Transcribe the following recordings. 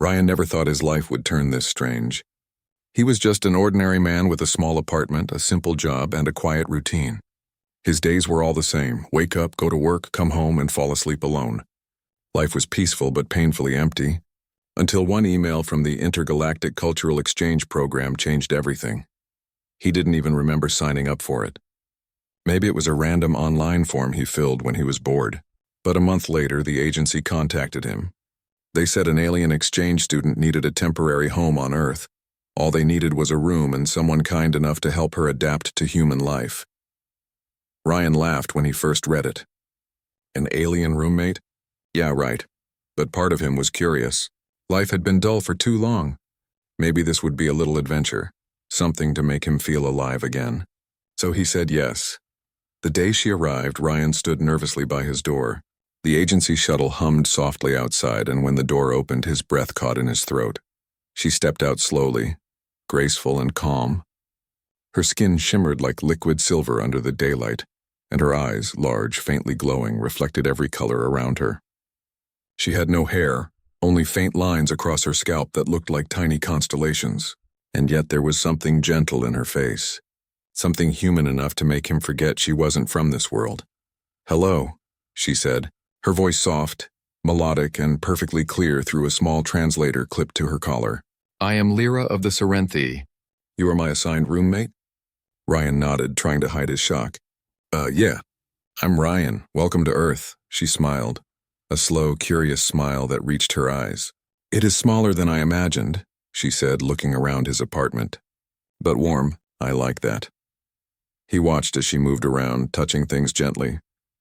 Ryan never thought his life would turn this strange. He was just an ordinary man with a small apartment, a simple job, and a quiet routine. His days were all the same: wake up, go to work, come home, and fall asleep alone. Life was peaceful but painfully empty, until one email from the Intergalactic Cultural Exchange Program changed everything. He didn't even remember signing up for it. Maybe it was a random online form he filled when he was bored. But a month later, the agency contacted him. They said an alien exchange student needed a temporary home on Earth. All they needed was a room and someone kind enough to help her adapt to human life. Ryan laughed when he first read it. An alien roommate? Yeah, right. But part of him was curious. Life had been dull for too long. Maybe this would be a little adventure, something to make him feel alive again. So he said yes. The day she arrived, Ryan stood nervously by his door. The agency shuttle hummed softly outside, and when the door opened, his breath caught in his throat. She stepped out slowly, graceful and calm. Her skin shimmered like liquid silver under the daylight, and her eyes, large, faintly glowing, reflected every color around her. She had no hair, only faint lines across her scalp that looked like tiny constellations, and yet there was something gentle in her face, something human enough to make him forget she wasn't from this world. "Hello," she said, her voice soft, melodic, and perfectly clear through a small translator clipped to her collar. "I am Lyra of the Serenthi. You are my assigned roommate?" Ryan nodded, trying to hide his shock. Yeah. I'm Ryan. Welcome to Earth," she smiled, a slow, curious smile that reached her eyes. "It is smaller than I imagined," she said, looking around his apartment. "But warm. I like that." He watched as she moved around, touching things gently.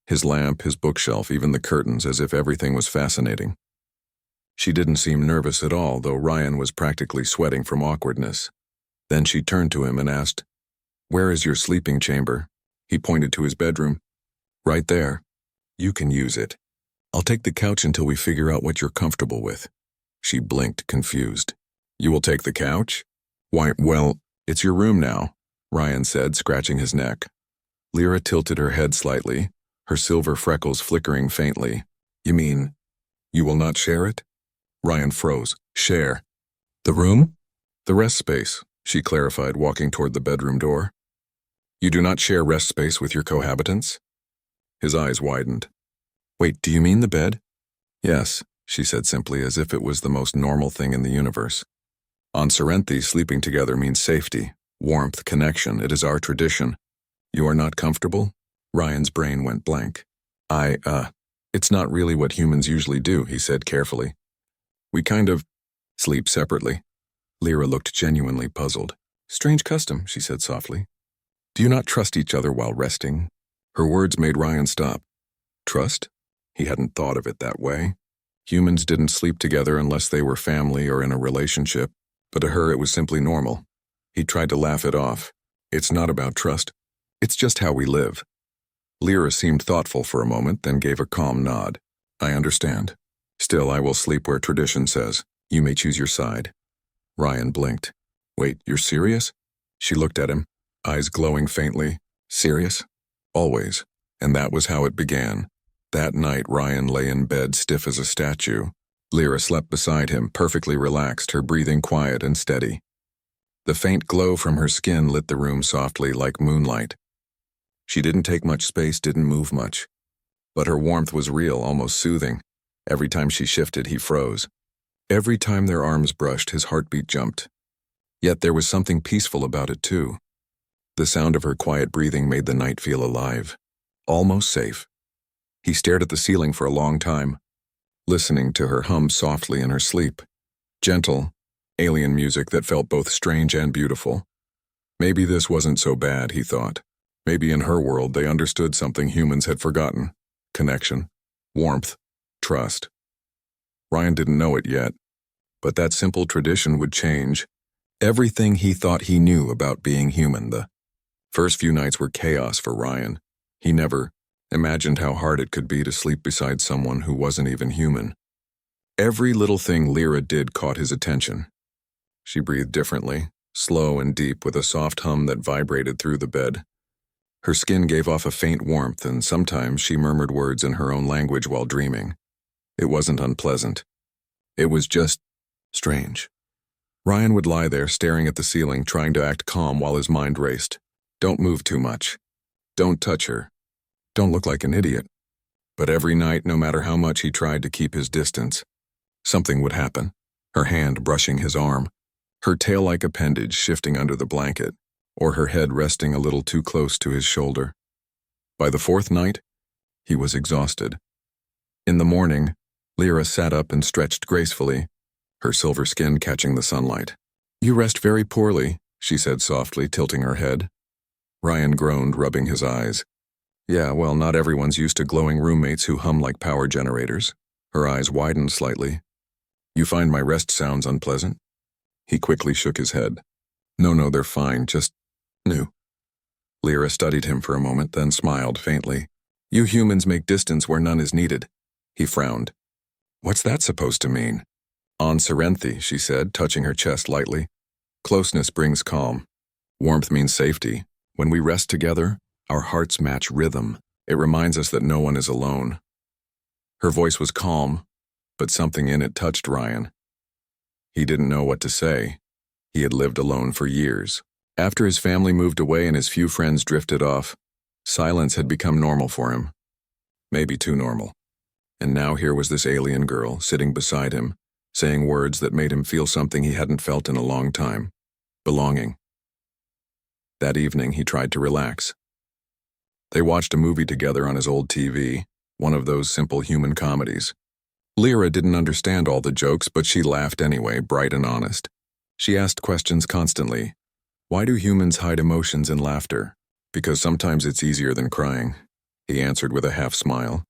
His lamp, his bookshelf, even the curtains, as if everything was fascinating. She didn't seem nervous at all, though Ryan was practically sweating from awkwardness. Then she turned to him and asked, "Where is your sleeping chamber?" He pointed to his bedroom. "Right there. You can use it. I'll take the couch until we figure out what you're comfortable with." She blinked, confused. "You will take the couch?" "Why, well, it's your room now," Ryan said, scratching his neck. Lyra tilted her head slightly, her silver freckles flickering faintly. "You mean, you will not share it?" Ryan froze. "Share? The room?" "The rest space," she clarified, walking toward the bedroom door. "You do not share rest space with your cohabitants?" His eyes widened. "Wait, do you mean the bed?" "Yes," she said simply, as if it was the most normal thing in the universe. "On Serenthi, sleeping together means safety, warmth, connection. It is our tradition. You are not comfortable?" Ryan's brain went blank. It's not really what humans usually do," he said carefully. "We kind of sleep separately." Lyra looked genuinely puzzled. "Strange custom," she said softly. "Do you not trust each other while resting?" Her words made Ryan stop. Trust? He hadn't thought of it that way. Humans didn't sleep together unless they were family or in a relationship, but to her it was simply normal. He tried to laugh it off. "It's not about trust. It's just how we live." Lyra seemed thoughtful for a moment, then gave a calm nod. "I understand. Still, I will sleep where tradition says. You may choose your side." Ryan blinked. "Wait, you're serious?" She looked at him, eyes glowing faintly. "Serious? Always." And that was how it began. That night, Ryan lay in bed stiff as a statue. Lyra slept beside him, perfectly relaxed, her breathing quiet and steady. The faint glow from her skin lit the room softly like moonlight. She didn't take much space, didn't move much. But her warmth was real, almost soothing. Every time she shifted, he froze. Every time their arms brushed, his heartbeat jumped. Yet there was something peaceful about it, too. The sound of her quiet breathing made the night feel alive. Almost safe. He stared at the ceiling for a long time, listening to her hum softly in her sleep. Gentle, alien music that felt both strange and beautiful. Maybe this wasn't so bad, he thought. Maybe in her world they understood something humans had forgotten. Connection, warmth, trust. Ryan didn't know it yet, but that simple tradition would change everything he thought he knew about being human. The first few nights were chaos for Ryan. He never imagined how hard it could be to sleep beside someone who wasn't even human. Every little thing Lyra did caught his attention. She breathed differently, slow and deep, with a soft hum that vibrated through the bed. Her skin gave off a faint warmth, and sometimes she murmured words in her own language while dreaming. It wasn't unpleasant. It was just Strange. Ryan would lie there staring at the ceiling, trying to act calm while his mind raced. Don't move too much. Don't touch her. Don't look like an idiot. But every night, no matter how much he tried to keep his distance, something would happen. Her hand brushing his arm, her tail-like appendage shifting under the blanket, or her head resting a little too close to his shoulder. By the fourth night, he was exhausted. In the morning, Lyra sat up and stretched gracefully, her silver skin catching the sunlight. "You rest very poorly," she said softly, tilting her head. Ryan groaned, rubbing his eyes. "Yeah, well, not everyone's used to glowing roommates who hum like power generators." Her eyes widened slightly. "You find my rest sounds unpleasant?" He quickly shook his head. No, they're fine, just new." Lyra studied him for a moment, then smiled faintly. "You humans make distance where none is needed." He frowned. "What's that supposed to mean?" "On Serenthi," she said, touching her chest lightly. "Closeness brings calm. Warmth means safety. When we rest together, our hearts match rhythm. It reminds us that no one is alone." Her voice was calm, but something in it touched Ryan. He didn't know what to say. He had lived alone for years. After his family moved away and his few friends drifted off, silence had become normal for him. Maybe too normal. And now here was this alien girl sitting beside him, saying words that made him feel something he hadn't felt in a long time. Belonging. That evening, he tried to relax. They watched a movie together on his old TV, one of those simple human comedies. Lyra didn't understand all the jokes, but she laughed anyway, bright and honest. She asked questions constantly. Why do humans hide emotions in laughter? Because sometimes it's easier than crying, he answered with a half smile.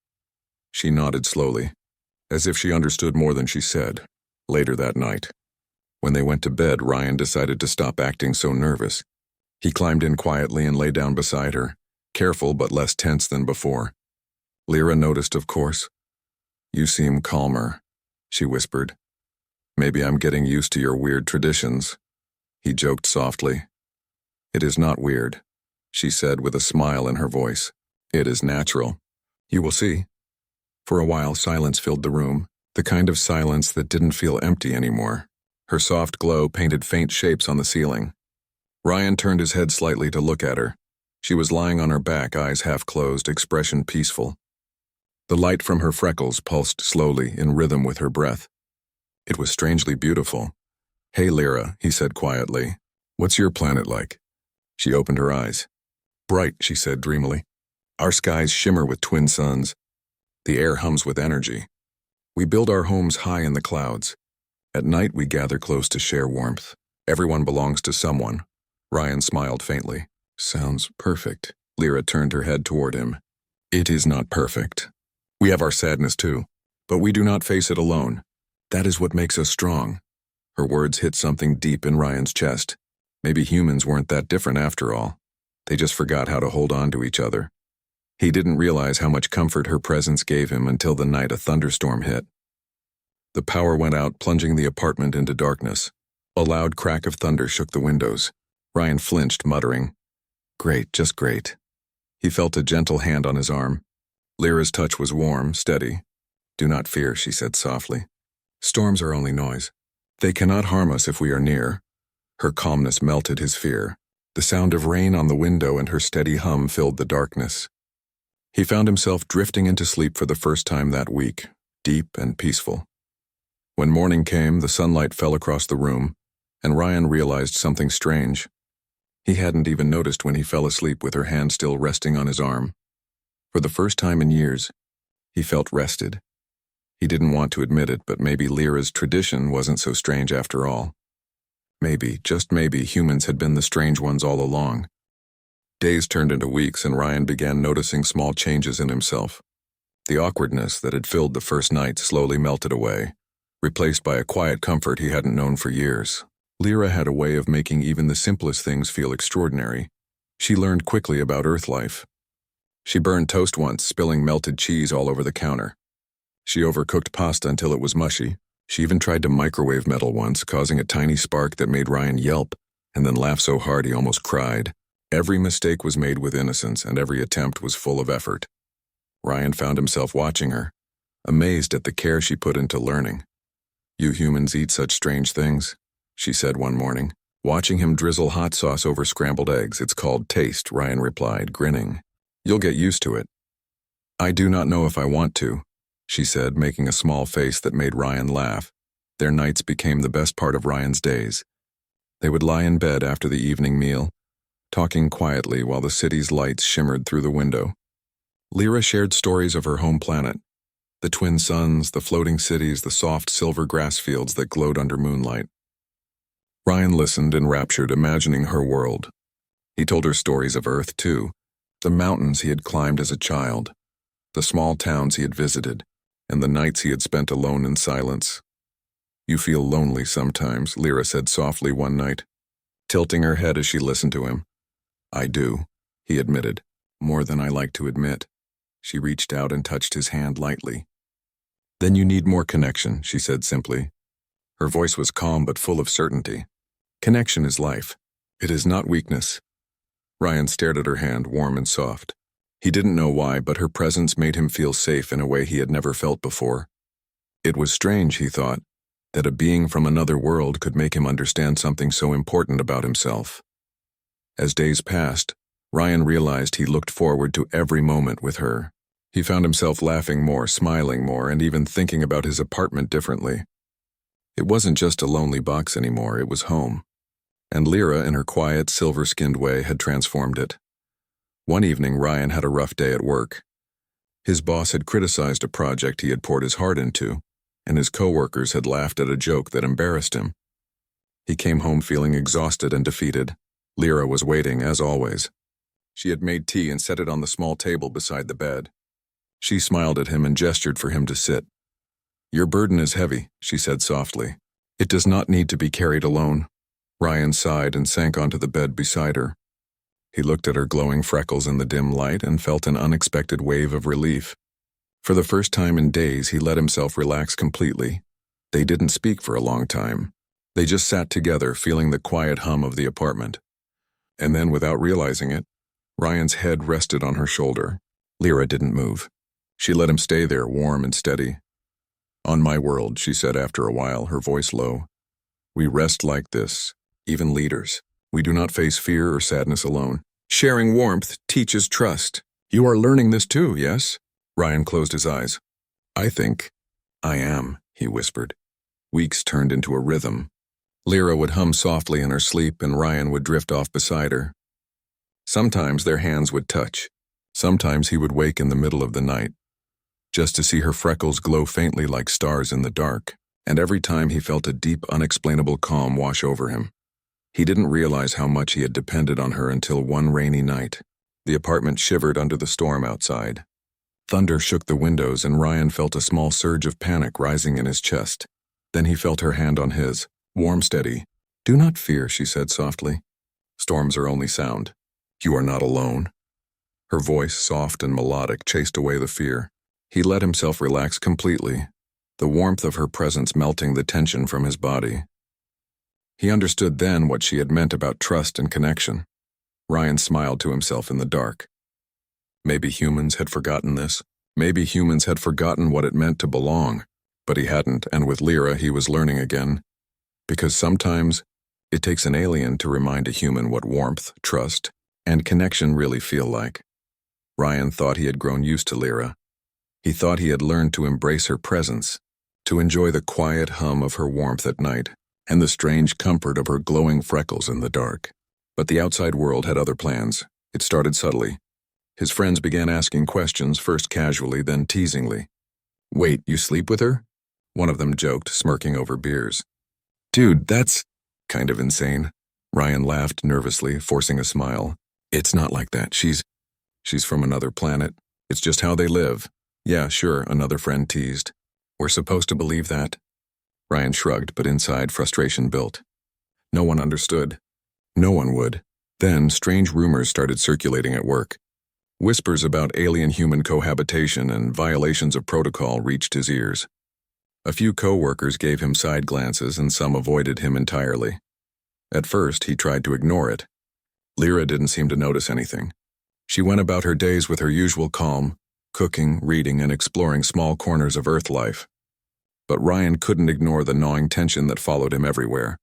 She nodded slowly, as if she understood more than she said. Later that night, when they went to bed, Ryan decided to stop acting so nervous. He climbed in quietly and lay down beside her, careful but less tense than before. Lyra noticed, of course. You seem calmer, she whispered. Maybe I'm getting used to your weird traditions. He joked softly. It is not weird, she said with a smile in her voice. It is natural. You will see. For a while, silence filled the room, the kind of silence that didn't feel empty anymore. Her soft glow painted faint shapes on the ceiling. Ryan turned his head slightly to look at her. She was lying on her back, eyes half closed, expression peaceful. The light from her freckles pulsed slowly, in rhythm with her breath. It was strangely beautiful. Hey, Lyra, he said quietly. What's your planet like? She opened her eyes. Bright, she said dreamily. Our skies shimmer with twin suns. The air hums with energy. We build our homes high in the clouds. At night, we gather close to share warmth. Everyone belongs to someone. Ryan smiled faintly. Sounds perfect. Lyra turned her head toward him. It is not perfect. We have our sadness too, but we do not face it alone. That is what makes us strong. Her words hit something deep in Ryan's chest. Maybe humans weren't that different after all. They just forgot how to hold on to each other. He didn't realize how much comfort her presence gave him until the night a thunderstorm hit. The power went out, plunging the apartment into darkness. A loud crack of thunder shook the windows. Ryan flinched, muttering, Great, just great. He felt a gentle hand on his arm. Lyra's touch was warm, steady. Do not fear, she said softly. Storms are only noise. They cannot harm us if we are near. Her calmness melted his fear. The sound of rain on the window and her steady hum filled the darkness. He found himself drifting into sleep for the first time that week, deep and peaceful. When morning came, the sunlight fell across the room, and Ryan realized something strange. He hadn't even noticed when he fell asleep with her hand still resting on his arm. For the first time in years, he felt rested. He didn't want to admit it, but maybe Lyra's tradition wasn't so strange after all. Maybe, just maybe, humans had been the strange ones all along. Days turned into weeks, and Ryan began noticing small changes in himself. The awkwardness that had filled the first night slowly melted away, replaced by a quiet comfort he hadn't known for years. Lyra had a way of making even the simplest things feel extraordinary. She learned quickly about Earth life. She burned toast once, spilling melted cheese all over the counter. She overcooked pasta until it was mushy. She even tried to microwave metal once, causing a tiny spark that made Ryan yelp, and then laugh so hard he almost cried. Every mistake was made with innocence, and every attempt was full of effort. Ryan found himself watching her, amazed at the care she put into learning. "You humans eat such strange things," she said one morning, watching him drizzle hot sauce over scrambled eggs. "It's called taste," Ryan replied, grinning. "You'll get used to it." "I do not know if I want to," she said, making a small face that made Ryan laugh. Their nights became the best part of Ryan's days. They would lie in bed after the evening meal, talking quietly while the city's lights shimmered through the window. Lyra shared stories of her home planet, the twin suns, the floating cities, the soft silver grass fields that glowed under moonlight. Ryan listened enraptured, imagining her world. He told her stories of Earth, too, the mountains he had climbed as a child, the small towns he had visited, and the nights he had spent alone in silence. "You feel lonely sometimes," Lyra said softly one night, tilting her head as she listened to him. "I do," he admitted, "more than I like to admit." She reached out and touched his hand lightly. "Then you need more connection," she said simply. Her voice was calm but full of certainty. "Connection is life. It is not weakness." Ryan stared at her hand, warm and soft. He didn't know why, but her presence made him feel safe in a way he had never felt before. It was strange, he thought, that a being from another world could make him understand something so important about himself. As days passed, Ryan realized he looked forward to every moment with her. He found himself laughing more, smiling more, and even thinking about his apartment differently. It wasn't just a lonely box anymore, it was home. And Lyra, in her quiet, silver-skinned way, had transformed it. One evening, Ryan had a rough day at work. His boss had criticized a project he had poured his heart into, and his coworkers had laughed at a joke that embarrassed him. He came home feeling exhausted and defeated. Lyra was waiting, as always. She had made tea and set it on the small table beside the bed. She smiled at him and gestured for him to sit. "Your burden is heavy," she said softly. "It does not need to be carried alone." Ryan sighed and sank onto the bed beside her. He looked at her glowing freckles in the dim light and felt an unexpected wave of relief. For the first time in days, he let himself relax completely. They didn't speak for a long time. They just sat together, feeling the quiet hum of the apartment. And then, without realizing it, Ryan's head rested on her shoulder. Lyra didn't move. She let him stay there, warm and steady. "On my world," she said after a while, her voice low. "We rest like this, even leaders. We do not face fear or sadness alone. Sharing warmth teaches trust. You are learning this too, yes?" Ryan closed his eyes. "I think I am," he whispered. Weeks turned into a rhythm. Lyra would hum softly in her sleep and Ryan would drift off beside her. Sometimes their hands would touch. Sometimes he would wake in the middle of the night, just to see her freckles glow faintly like stars in the dark, and every time he felt a deep, unexplainable calm wash over him. He didn't realize how much he had depended on her until one rainy night. The apartment shivered under the storm outside. Thunder shook the windows and Ryan felt a small surge of panic rising in his chest. Then he felt her hand on his, warm, steady. "Do not fear," she said softly. "Storms are only sound. You are not alone." Her voice, soft and melodic, chased away the fear. He let himself relax completely, the warmth of her presence melting the tension from his body. He understood then what she had meant about trust and connection. Ryan smiled to himself in the dark. Maybe humans had forgotten this. Maybe humans had forgotten what it meant to belong. But he hadn't, and with Lyra he was learning again. Because sometimes it takes an alien to remind a human what warmth, trust, and connection really feel like. Ryan thought he had grown used to Lyra. He thought he had learned to embrace her presence, to enjoy the quiet hum of her warmth at night, and the strange comfort of her glowing freckles in the dark. But the outside world had other plans. It started subtly. His friends began asking questions, first casually, then teasingly. "Wait, you sleep with her?" One of them joked, smirking over beers. "Dude, that's kind of insane." Ryan laughed nervously, forcing a smile. "It's not like that. She's from another planet. It's just how they live." "Yeah, sure," another friend teased. "We're supposed to believe that." Ryan shrugged, but inside frustration built. No one understood. No one would. Then strange rumors started circulating at work. Whispers about alien-human cohabitation and violations of protocol reached his ears. A few co-workers gave him side glances and some avoided him entirely. At first, he tried to ignore it. Lyra didn't seem to notice anything. She went about her days with her usual calm, cooking, reading, and exploring small corners of Earth life. but Ryan couldn't ignore the gnawing tension that followed him everywhere.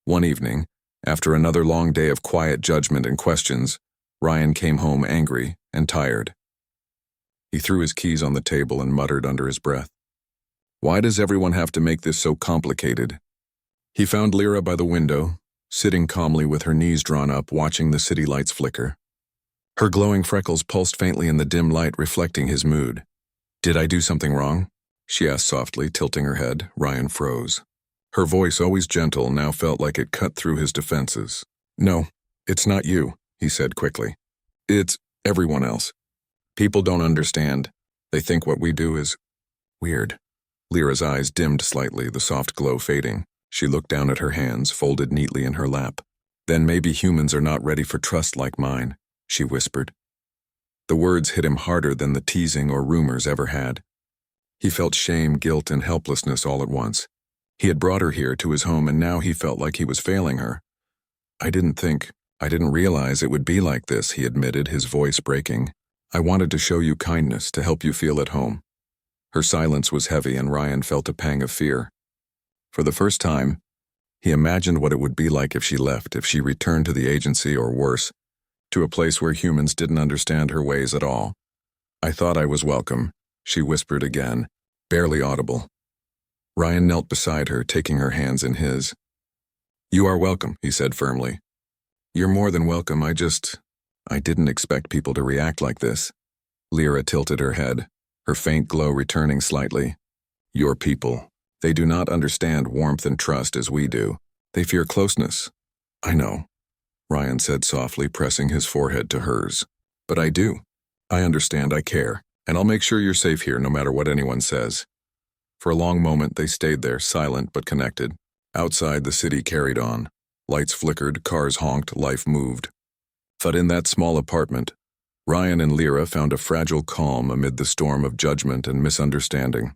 One evening, after another long day of quiet judgment and questions, Ryan came home angry and tired. He threw his keys on the table and muttered under his breath, "Why does everyone have to make this so complicated?" He found Lyra by the window, sitting calmly with her knees drawn up, watching the city lights flicker. Her glowing freckles pulsed faintly in the dim light, reflecting his mood. "Did I do something wrong?" she asked softly, tilting her head. Ryan froze. Her voice, always gentle, now felt like it cut through his defenses. "No, it's not you," he said quickly. "It's everyone else. People don't understand. They think what we do is weird." Lyra's eyes dimmed slightly, the soft glow fading. She looked down at her hands, folded neatly in her lap. "Then maybe humans are not ready for trust like mine," she whispered. The words hit him harder than the teasing or rumors ever had. He felt shame, guilt, and helplessness all at once. He had brought her here to his home, and now he felt like he was failing her. I didn't realize it would be like this," he admitted, his voice breaking. "I wanted to show you kindness, to help you feel at home." Her silence was heavy, and Ryan felt a pang of fear. For the first time, he imagined what it would be like if she left, if she returned to the agency, or worse, to a place where humans didn't understand her ways at all. "I thought I was welcome," she whispered again, barely audible. Ryan knelt beside her, taking her hands in his. "You are welcome," he said firmly. "You're more than welcome. I didn't expect people to react like this." Lyra tilted her head, her faint glow returning slightly. "Your people. They do not understand warmth and trust as we do. They fear closeness." "I know," Ryan said softly, pressing his forehead to hers. "But I do. I understand, I care, and I'll make sure you're safe here no matter what anyone says." For a long moment they stayed there, silent but connected. Outside, the city carried on. Lights flickered, cars honked, life moved. But in that small apartment, Ryan and Lyra found a fragile calm amid the storm of judgment and misunderstanding.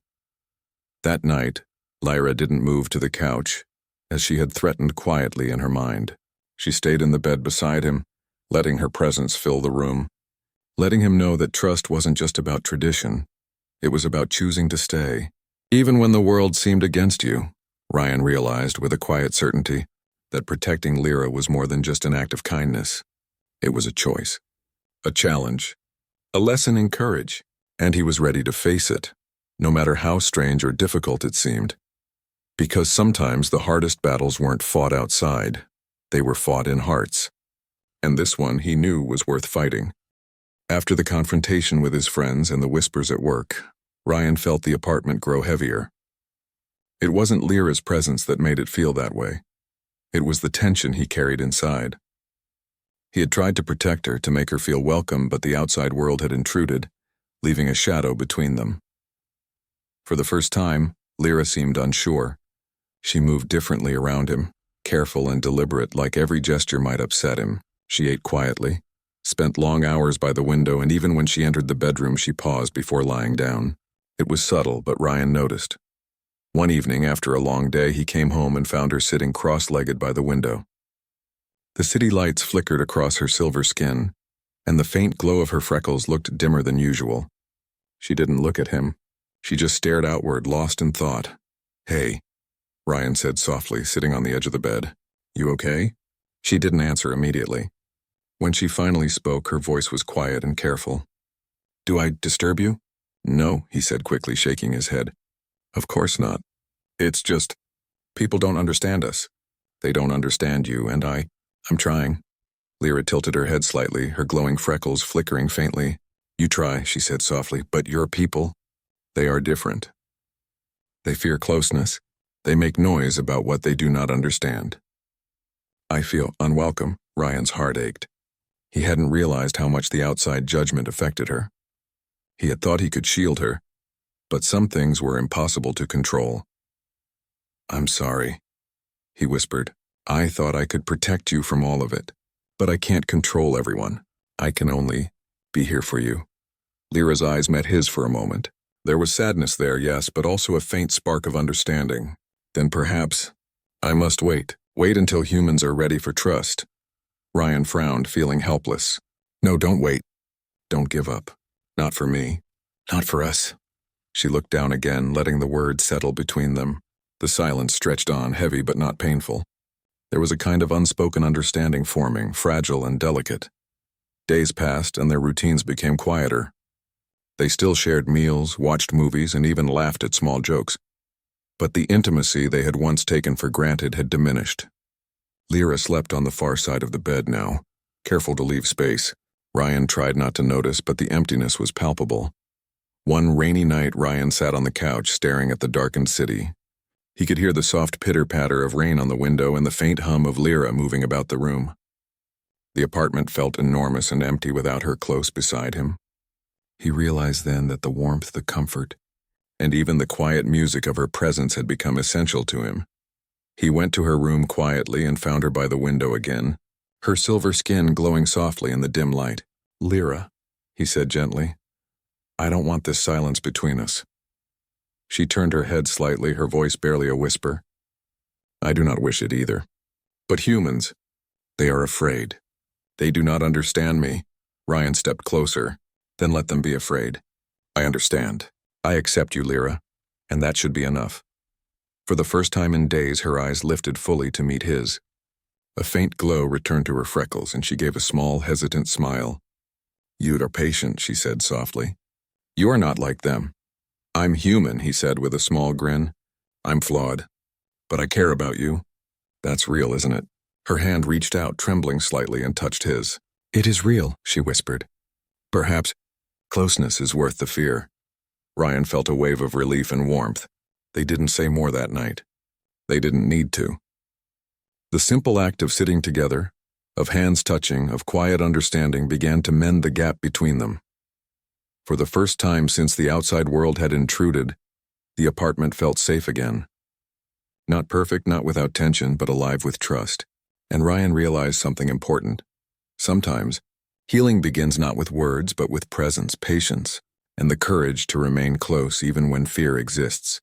That night, Lyra didn't move to the couch, as she had threatened quietly in her mind. She stayed in the bed beside him, letting her presence fill the room, letting him know that trust wasn't just about tradition. It was about choosing to stay. Even when the world seemed against you, Ryan realized with a quiet certainty that protecting Lyra was more than just an act of kindness. It was a choice, a challenge, a lesson in courage, and he was ready to face it, no matter how strange or difficult it seemed. Because sometimes the hardest battles weren't fought outside, they were fought in hearts. And this one he knew was worth fighting. After the confrontation with his friends and the whispers at work, Ryan felt the apartment grow heavier. It wasn't Lyra's presence that made it feel that way. It was the tension he carried inside. He had tried to protect her, to make her feel welcome, but the outside world had intruded, leaving a shadow between them. For the first time, Lyra seemed unsure. She moved differently around him, careful and deliberate, like every gesture might upset him. She ate quietly, spent long hours by the window, and even when she entered the bedroom, she paused before lying down. It was subtle, but Ryan noticed. One evening, after a long day, he came home and found her sitting cross-legged by the window. The city lights flickered across her silver skin, and the faint glow of her freckles looked dimmer than usual. She didn't look at him. She just stared outward, lost in thought. "Hey," Ryan said softly, sitting on the edge of the bed. "You okay?" She didn't answer immediately. When she finally spoke, her voice was quiet and careful. "Do I disturb you?" "No," he said quickly, shaking his head. "Of course not. It's just, people don't understand us. They don't understand you, and I'm trying." Lyra tilted her head slightly, her glowing freckles flickering faintly. "You try," she said softly, "but your people, they are different. They fear closeness. They make noise about what they do not understand." "I feel unwelcome." Ryan's heart ached. He hadn't realized how much the outside judgment affected her. He had thought he could shield her, but some things were impossible to control. "I'm sorry," he whispered. "I thought I could protect you from all of it, but I can't control everyone. I can only be here for you." Lyra's eyes met his for a moment. There was sadness there, yes, but also a faint spark of understanding. "Then perhaps I must wait until humans are ready for trust." Ryan frowned, feeling helpless. "No, don't wait. Don't give up. Not for me. Not for us." She looked down again, letting the words settle between them. The silence stretched on, heavy but not painful. There was a kind of unspoken understanding forming, fragile and delicate. Days passed, and their routines became quieter. They still shared meals, watched movies, and even laughed at small jokes. But the intimacy they had once taken for granted had diminished. Lyra slept on the far side of the bed now, careful to leave space. Ryan tried not to notice, but the emptiness was palpable. One rainy night, Ryan sat on the couch, staring at the darkened city. He could hear the soft pitter-patter of rain on the window and the faint hum of Lyra moving about the room. The apartment felt enormous and empty without her close beside him. He realized then that the warmth, the comfort, and even the quiet music of her presence had become essential to him. He went to her room quietly and found her by the window again, her silver skin glowing softly in the dim light. "Lyra," he said gently, "I don't want this silence between us." She turned her head slightly, her voice barely a whisper. "I do not wish it either. But humans, they are afraid. They do not understand me." Ryan stepped closer. "Then let them be afraid. I understand. I accept you, Lyra, and that should be enough." For the first time in days, her eyes lifted fully to meet his. A faint glow returned to her freckles, and she gave a small, hesitant smile. "You are patient," she said softly. "You are not like them." "I'm human," he said with a small grin. "I'm flawed. But I care about you. That's real, isn't it?" Her hand reached out, trembling slightly, and touched his. "It is real," she whispered. "Perhaps closeness is worth the fear." Ryan felt a wave of relief and warmth. They didn't say more that night. They didn't need to. The simple act of sitting together, of hands touching, of quiet understanding began to mend the gap between them. For the first time since the outside world had intruded, the apartment felt safe again. Not perfect, not without tension, but alive with trust. And Ryan realized something important. Sometimes, healing begins not with words, but with presence, patience, and the courage to remain close even when fear exists.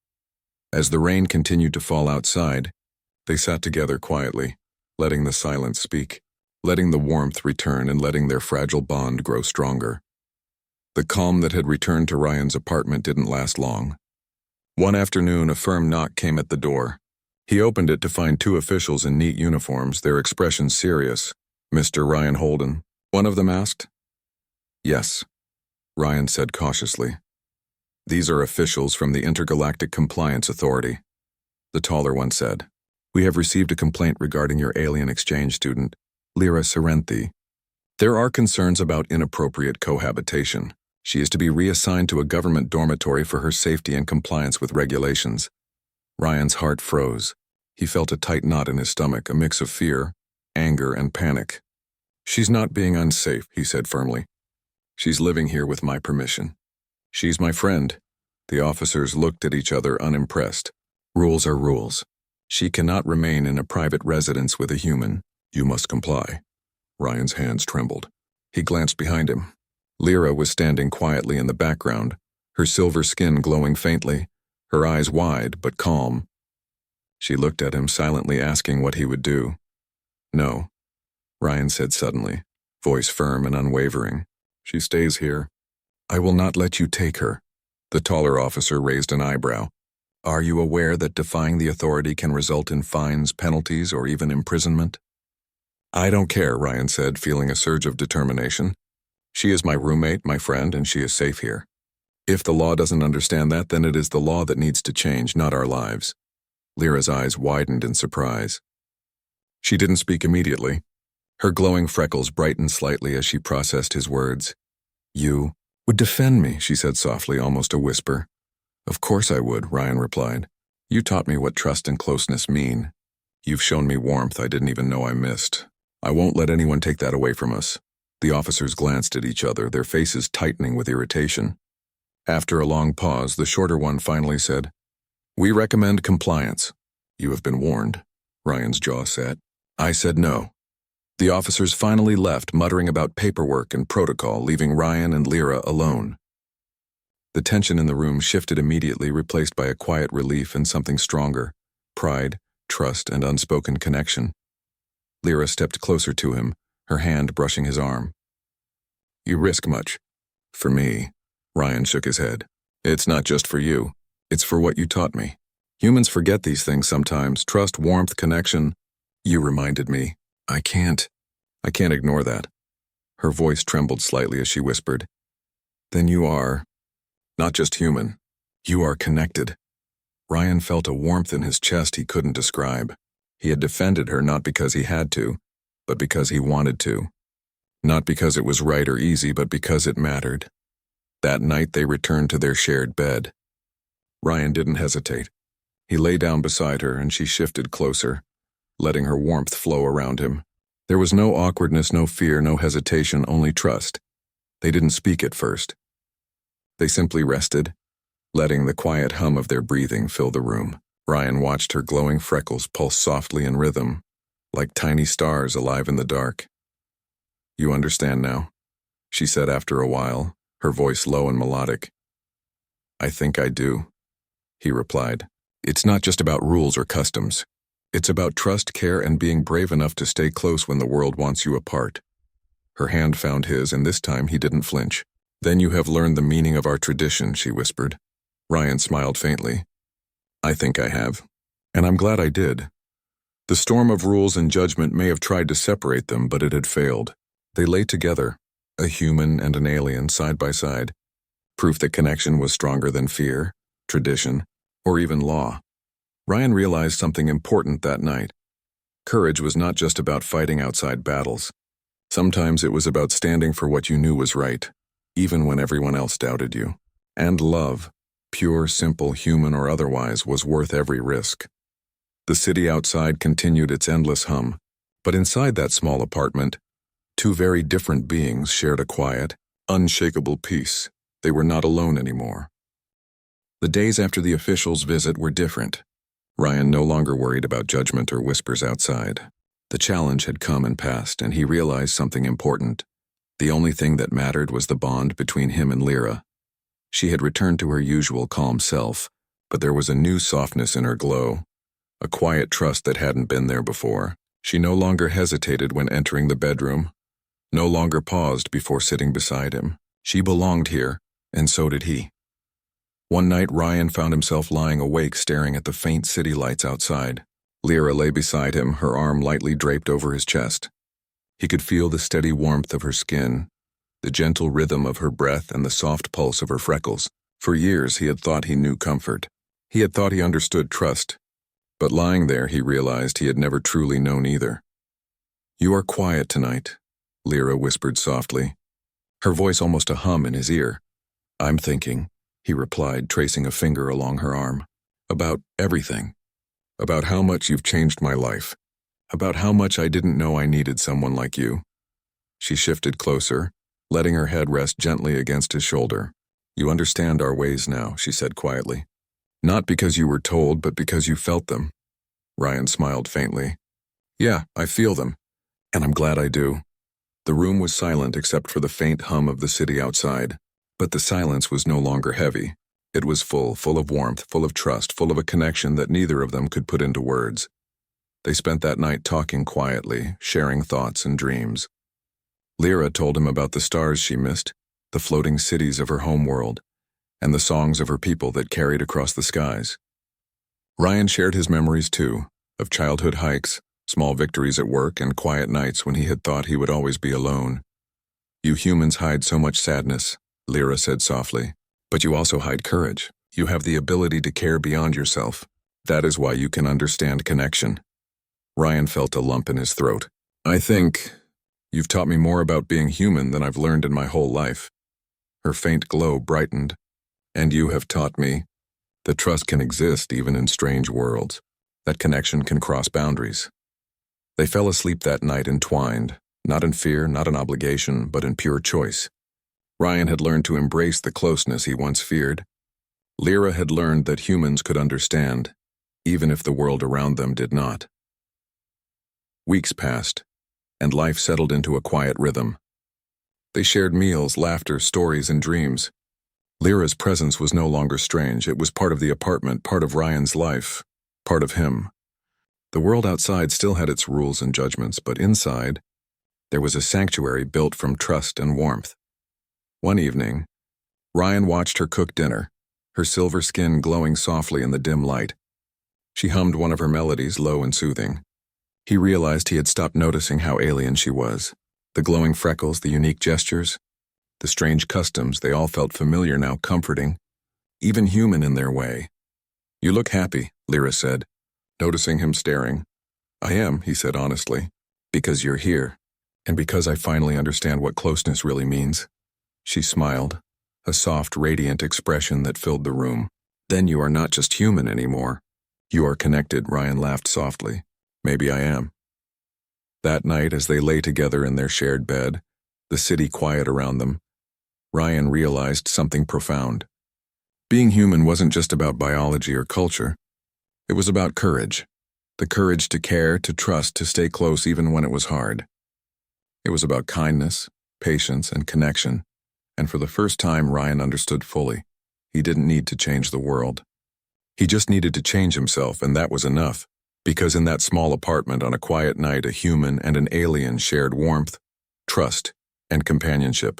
As the rain continued to fall outside, they sat together quietly, letting the silence speak, letting the warmth return and letting their fragile bond grow stronger. The calm that had returned to Ryan's apartment didn't last long. One afternoon, a firm knock came at the door. He opened it to find two officials in neat uniforms, their expressions serious. "Mr. Ryan Holden," one of them asked. "Yes," Ryan said cautiously. "These are officials from the Intergalactic Compliance Authority," the taller one said. "We have received a complaint regarding your alien exchange student, Lyra Serenthi. There are concerns about inappropriate cohabitation. She is to be reassigned to a government dormitory for her safety and compliance with regulations." Ryan's heart froze. He felt a tight knot in his stomach, a mix of fear, anger, and panic. "She's not being unsafe," he said firmly. "She's living here with my permission. She's my friend." The officers looked at each other unimpressed. "Rules are rules. She cannot remain in a private residence with a human. You must comply." Ryan's hands trembled. He glanced behind him. Lyra was standing quietly in the background, her silver skin glowing faintly, her eyes wide but calm. She looked at him, silently asking what he would do. "No," Ryan said suddenly, voice firm and unwavering. "She stays here. I will not let you take her." The taller officer raised an eyebrow. "Are you aware that defying the authority can result in fines, penalties, or even imprisonment?" "I don't care," Ryan said, feeling a surge of determination. "She is my roommate, my friend, and she is safe here. If the law doesn't understand that, then it is the law that needs to change, not our lives." Lyra's eyes widened in surprise. She didn't speak immediately. Her glowing freckles brightened slightly as she processed his words. "You would defend me," she said softly, almost a whisper. "Of course I would," Ryan replied. "You taught me what trust and closeness mean. You've shown me warmth I didn't even know I missed. I won't let anyone take that away from us." The officers glanced at each other, their faces tightening with irritation. After a long pause, the shorter one finally said, "We recommend compliance." "You have been warned." Ryan's jaw set. "I said no." The officers finally left, muttering about paperwork and protocol, leaving Ryan and Lyra alone. The tension in the room shifted immediately, replaced by a quiet relief and something stronger: pride, trust, and unspoken connection. Lyra stepped closer to him, her hand brushing his arm. "You risk much." "For me," Ryan shook his head. It's not just for you. It's for what you taught me. Humans forget these things sometimes. Trust, warmth, connection. You reminded me. I can't ignore that. Her voice trembled slightly as she whispered. Then you are not just human. You are connected. Ryan felt a warmth in his chest he couldn't describe. He had defended her not because he had to, but because he wanted to. Not because it was right or easy, but because it mattered. That night they returned to their shared bed. Ryan didn't hesitate. He lay down beside her and she shifted closer, letting her warmth flow around him. There was no awkwardness, no fear, no hesitation, only trust. They didn't speak at first. They simply rested, letting the quiet hum of their breathing fill the room. Ryan watched her glowing freckles pulse softly in rhythm, like tiny stars alive in the dark. You understand now, she said after a while, her voice low and melodic. I think I do, he replied. It's not just about rules or customs. It's about trust, care, and being brave enough to stay close when the world wants you apart. Her hand found his, and this time he didn't flinch. Then you have learned the meaning of our tradition, she whispered. Ryan smiled faintly. I think I have. And I'm glad I did. The storm of rules and judgment may have tried to separate them, but it had failed. They lay together, a human and an alien side by side, proof that connection was stronger than fear, tradition, or even law. Ryan realized something important that night. Courage was not just about fighting outside battles. Sometimes it was about standing for what you knew was right, even when everyone else doubted you. And love, pure, simple, human or otherwise, was worth every risk. The city outside continued its endless hum, but inside that small apartment, two very different beings shared a quiet, unshakable peace. They were not alone anymore. The days after the official's visit were different. Ryan no longer worried about judgment or whispers outside. The challenge had come and passed, and he realized something important. The only thing that mattered was the bond between him and Lyra. She had returned to her usual calm self, but there was a new softness in her glow, a quiet trust that hadn't been there before. She no longer hesitated when entering the bedroom, no longer paused before sitting beside him. She belonged here, and so did he. One night, Ryan found himself lying awake staring at the faint city lights outside. Lyra lay beside him, her arm lightly draped over his chest. He could feel the steady warmth of her skin, the gentle rhythm of her breath, and the soft pulse of her freckles. For years, he had thought he knew comfort. He had thought he understood trust. But lying there, he realized he had never truly known either. You are quiet tonight, Lyra whispered softly, her voice almost a hum in his ear. I'm thinking, he replied, tracing a finger along her arm. About everything. About how much you've changed my life. About how much I didn't know I needed someone like you. She shifted closer, letting her head rest gently against his shoulder. You understand our ways now, she said quietly. Not because you were told, but because you felt them. Ryan smiled faintly. Yeah, I feel them. And I'm glad I do. The room was silent except for the faint hum of the city outside. But the silence was no longer heavy. It was full of warmth, full of trust, full of a connection that neither of them could put into words. They spent that night talking quietly, sharing thoughts and dreams. Lyra told him about the stars she missed, the floating cities of her home world, and the songs of her people that carried across the skies. Ryan shared his memories too, of childhood hikes, small victories at work, and quiet nights when he had thought he would always be alone. You humans hide so much sadness, Lyra said softly, but you also hide courage. You have the ability to care beyond yourself. That is why you can understand connection. Ryan felt a lump in his throat. I think you've taught me more about being human than I've learned in my whole life. Her faint glow brightened. And you have taught me that trust can exist even in strange worlds, that connection can cross boundaries. They fell asleep that night entwined, not in fear, not in obligation, but in pure choice. Ryan had learned to embrace the closeness he once feared. Lyra had learned that humans could understand, even if the world around them did not. Weeks passed, and life settled into a quiet rhythm. They shared meals, laughter, stories, and dreams. Lyra's presence was no longer strange. It was part of the apartment, part of Ryan's life, part of him. The world outside still had its rules and judgments, but inside, there was a sanctuary built from trust and warmth. One evening, Ryan watched her cook dinner, her silver skin glowing softly in the dim light. She hummed one of her melodies, low and soothing. He realized he had stopped noticing how alien she was. The glowing freckles, the unique gestures, the strange customs, they all felt familiar now, comforting, even human in their way. "You look happy," Lyra said, noticing him staring. "I am," he said honestly, "because you're here, and because I finally understand what closeness really means." She smiled, a soft, radiant expression that filled the room. "Then you are not just human anymore. You are connected," Ryan laughed softly. "Maybe I am." That night, as they lay together in their shared bed, the city quiet around them, Ryan realized something profound. Being human wasn't just about biology or culture. It was about courage. The courage to care, to trust, to stay close even when it was hard. It was about kindness, patience, and connection. And for the first time, Ryan understood fully. He didn't need to change the world. He just needed to change himself, and that was enough. Because in that small apartment on a quiet night, a human and an alien shared warmth, trust, and companionship.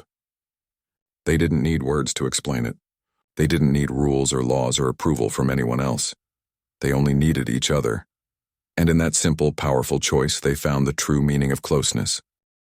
They didn't need words to explain it. They didn't need rules or laws or approval from anyone else. They only needed each other. And in that simple, powerful choice, they found the true meaning of closeness.